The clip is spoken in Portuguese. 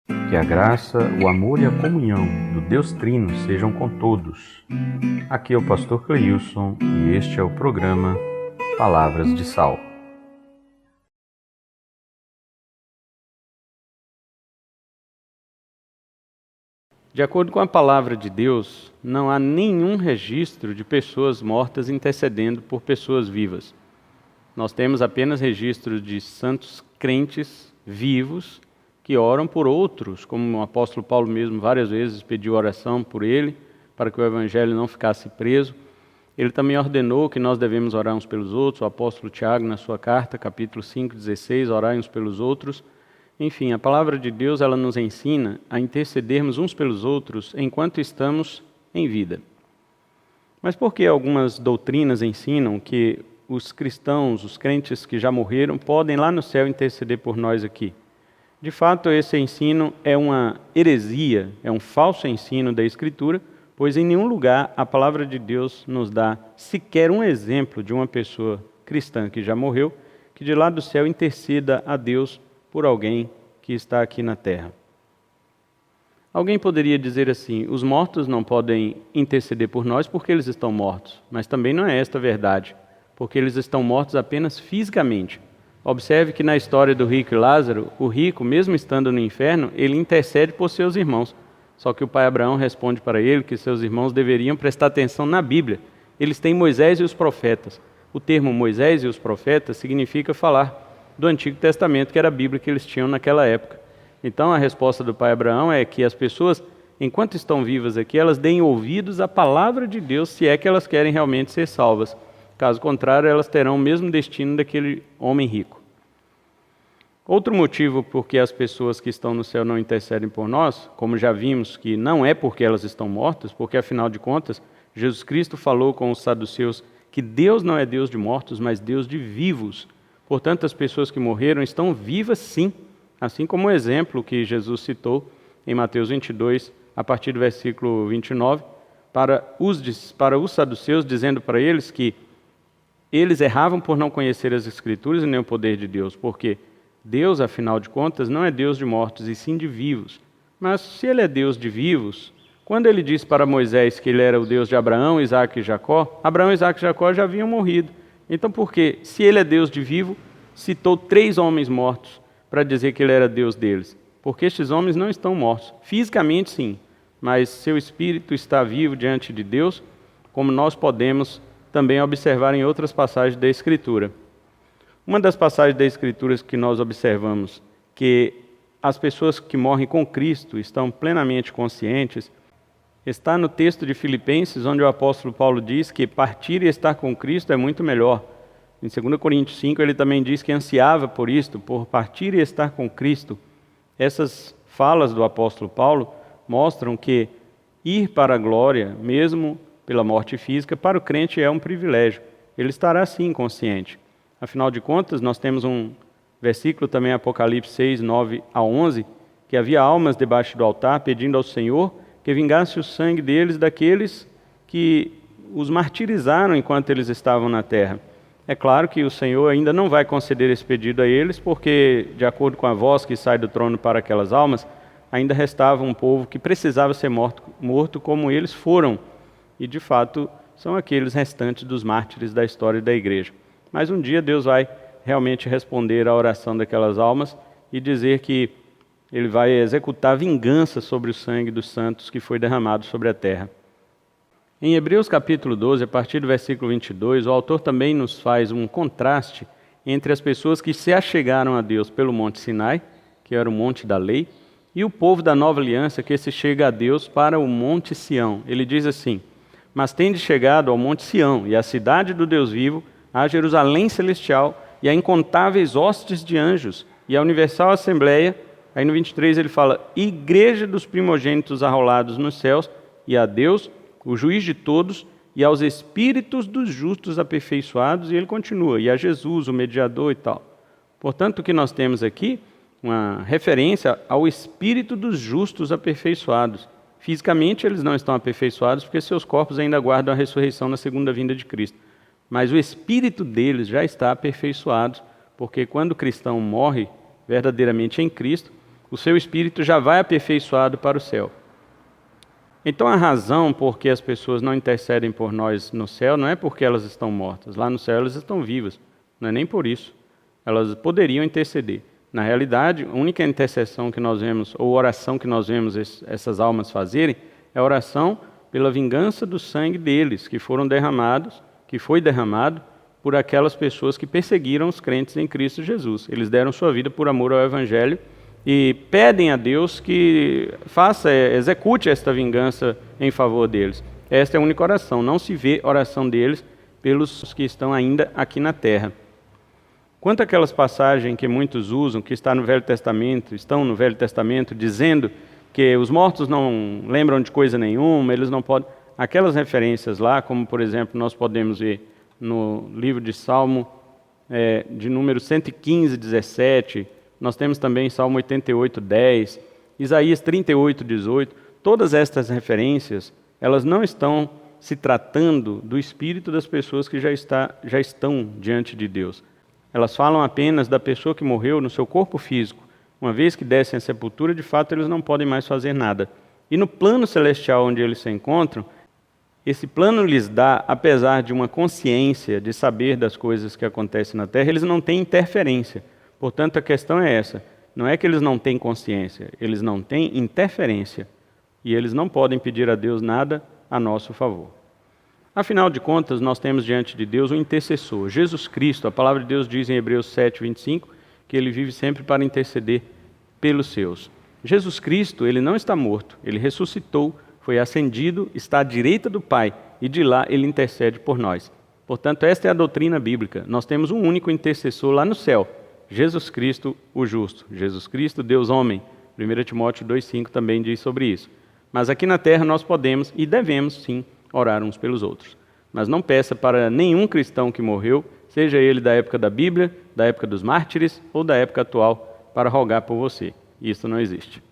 Que a graça, o amor e a comunhão do Deus Trino sejam com todos. Aqui é o pastor Cleilson e este é o programa Palavras de Sal. De acordo com a palavra de Deus, não há nenhum registro de pessoas mortas intercedendo por pessoas vivas. Nós temos apenas registros de santos crentes vivos que oram por outros, como o apóstolo Paulo mesmo várias vezes pediu oração por ele, para que o evangelho não ficasse preso. Ele também ordenou que nós devemos orar uns pelos outros, o apóstolo Tiago, na sua carta, capítulo 5:16, orai uns pelos outros. Enfim, a palavra de Deus ela nos ensina a intercedermos uns pelos outros enquanto estamos em vida. Mas por que algumas doutrinas ensinam que os cristãos, os crentes que já morreram, podem lá no céu interceder por nós aqui? De fato, esse ensino é uma heresia, é um falso ensino da Escritura, pois em nenhum lugar a palavra de Deus nos dá sequer um exemplo de uma pessoa cristã que já morreu, que de lá do céu interceda a Deus por alguém que está aqui na terra. Alguém poderia dizer assim, os mortos não podem interceder por nós porque eles estão mortos, mas também não é esta a verdade, porque eles estão mortos apenas fisicamente. Observe que na história do rico e Lázaro, o rico, mesmo estando no inferno, ele intercede por seus irmãos. Só que o pai Abraão responde para ele que seus irmãos deveriam prestar atenção na Bíblia. Eles têm Moisés e os profetas. O termo Moisés e os profetas significa falar do Antigo Testamento, que era a Bíblia que eles tinham naquela época. Então a resposta do pai Abraão é que as pessoas, enquanto estão vivas aqui, elas deem ouvidos à palavra de Deus, se é que elas querem realmente ser salvas. Caso contrário, elas terão o mesmo destino daquele homem rico. Outro motivo por que as pessoas que estão no céu não intercedem por nós, como já vimos que não é porque elas estão mortas, porque afinal de contas, Jesus Cristo falou com os saduceus que Deus não é Deus de mortos, mas Deus de vivos. Portanto, as pessoas que morreram estão vivas sim, assim como o exemplo que Jesus citou em Mateus 22, a partir do versículo 29, para os saduceus, dizendo para eles que eles erravam por não conhecer as Escrituras e nem o poder de Deus, porque Deus, afinal de contas, não é Deus de mortos, e sim de vivos. Mas se Ele é Deus de vivos, quando Ele disse para Moisés que Ele era o Deus de Abraão, Isaque e Jacó, Abraão, Isaque e Jacó já haviam morrido. Então por que, se Ele é Deus de vivo, citou 3 homens mortos para dizer que Ele era Deus deles? Porque estes homens não estão mortos. Fisicamente sim, mas seu espírito está vivo diante de Deus, como nós podemos também observar em outras passagens da Escritura. Uma das passagens da Escritura que nós observamos que as pessoas que morrem com Cristo estão plenamente conscientes está no texto de Filipenses, onde o apóstolo Paulo diz que partir e estar com Cristo é muito melhor. Em 2 Coríntios 5, ele também diz que ansiava por isto, por partir e estar com Cristo. Essas falas do apóstolo Paulo mostram que ir para a glória, mesmo pela morte física, para o crente é um privilégio. Ele estará sim consciente. Afinal de contas, nós temos um versículo também, Apocalipse 6, 9 a 11, que havia almas debaixo do altar pedindo ao Senhor que vingasse o sangue deles daqueles que os martirizaram enquanto eles estavam na terra. É claro que o Senhor ainda não vai conceder esse pedido a eles, porque, de acordo com a voz que sai do trono para aquelas almas, ainda restava um povo que precisava ser morto como eles foram. E, de fato, são aqueles restantes dos mártires da história da igreja. Mas um dia Deus vai realmente responder à oração daquelas almas e dizer que Ele vai executar vingança sobre o sangue dos santos que foi derramado sobre a terra. Em Hebreus capítulo 12, a partir do versículo 22, o autor também nos faz um contraste entre as pessoas que se achegaram a Deus pelo Monte Sinai, que era o monte da lei, e o povo da nova aliança que se chega a Deus para o Monte Sião. Ele diz assim, mas tendes chegado ao Monte Sião e à cidade do Deus vivo, à Jerusalém celestial e a incontáveis hostes de anjos e a universal assembleia. Aí no 23 ele fala, igreja dos primogênitos arrolados nos céus, e a Deus, o juiz de todos, e aos espíritos dos justos aperfeiçoados, e ele continua, e a Jesus, o mediador e tal. Portanto, o que nós temos aqui, uma referência ao espírito dos justos aperfeiçoados. Fisicamente eles não estão aperfeiçoados, porque seus corpos ainda aguardam a ressurreição na segunda vinda de Cristo. Mas o espírito deles já está aperfeiçoado, porque quando o cristão morre verdadeiramente em Cristo, o seu espírito já vai aperfeiçoado para o céu. Então a razão por que as pessoas não intercedem por nós no céu não é porque elas estão mortas. Lá no céu elas estão vivas. Não é nem por isso. Elas poderiam interceder. Na realidade, a única intercessão que nós vemos, ou oração que nós vemos essas almas fazerem, é a oração pela vingança do sangue deles, que foram derramados, que foi derramado por aquelas pessoas que perseguiram os crentes em Cristo Jesus. Eles deram sua vida por amor ao Evangelho e pedem a Deus que execute esta vingança em favor deles. Esta é a única oração. Não se vê oração deles pelos que estão ainda aqui na terra. Quanto àquelas passagens que muitos usam, que estão no Velho Testamento, dizendo que os mortos não lembram de coisa nenhuma, eles não podem... Aquelas referências lá, como por exemplo nós podemos ver no livro de Salmo, de número 115, 17, nós temos também Salmo 88, 10, Isaías 38, 18, todas estas referências, elas não estão se tratando do espírito das pessoas que já estão diante de Deus. Elas falam apenas da pessoa que morreu no seu corpo físico. Uma vez que descem à sepultura, de fato, eles não podem mais fazer nada. E no plano celestial onde eles se encontram, esse plano lhes dá, apesar de uma consciência de saber das coisas que acontecem na terra, eles não têm interferência. Portanto, a questão é essa. Não é que eles não têm consciência, eles não têm interferência. E eles não podem pedir a Deus nada a nosso favor. Afinal de contas, nós temos diante de Deus um intercessor, Jesus Cristo. A palavra de Deus diz em Hebreus 7, 25, que ele vive sempre para interceder pelos seus. Jesus Cristo, ele não está morto, ele ressuscitou, foi ascendido, está à direita do Pai, e de lá ele intercede por nós. Portanto, esta é a doutrina bíblica. Nós temos um único intercessor lá no céu, Jesus Cristo, o justo. Jesus Cristo, Deus homem. 1 Timóteo 2,5 também diz sobre isso. Mas aqui na terra nós podemos e devemos, sim, orar uns pelos outros. Mas não peça para nenhum cristão que morreu, seja ele da época da Bíblia, da época dos mártires ou da época atual, para rogar por você. Isso não existe.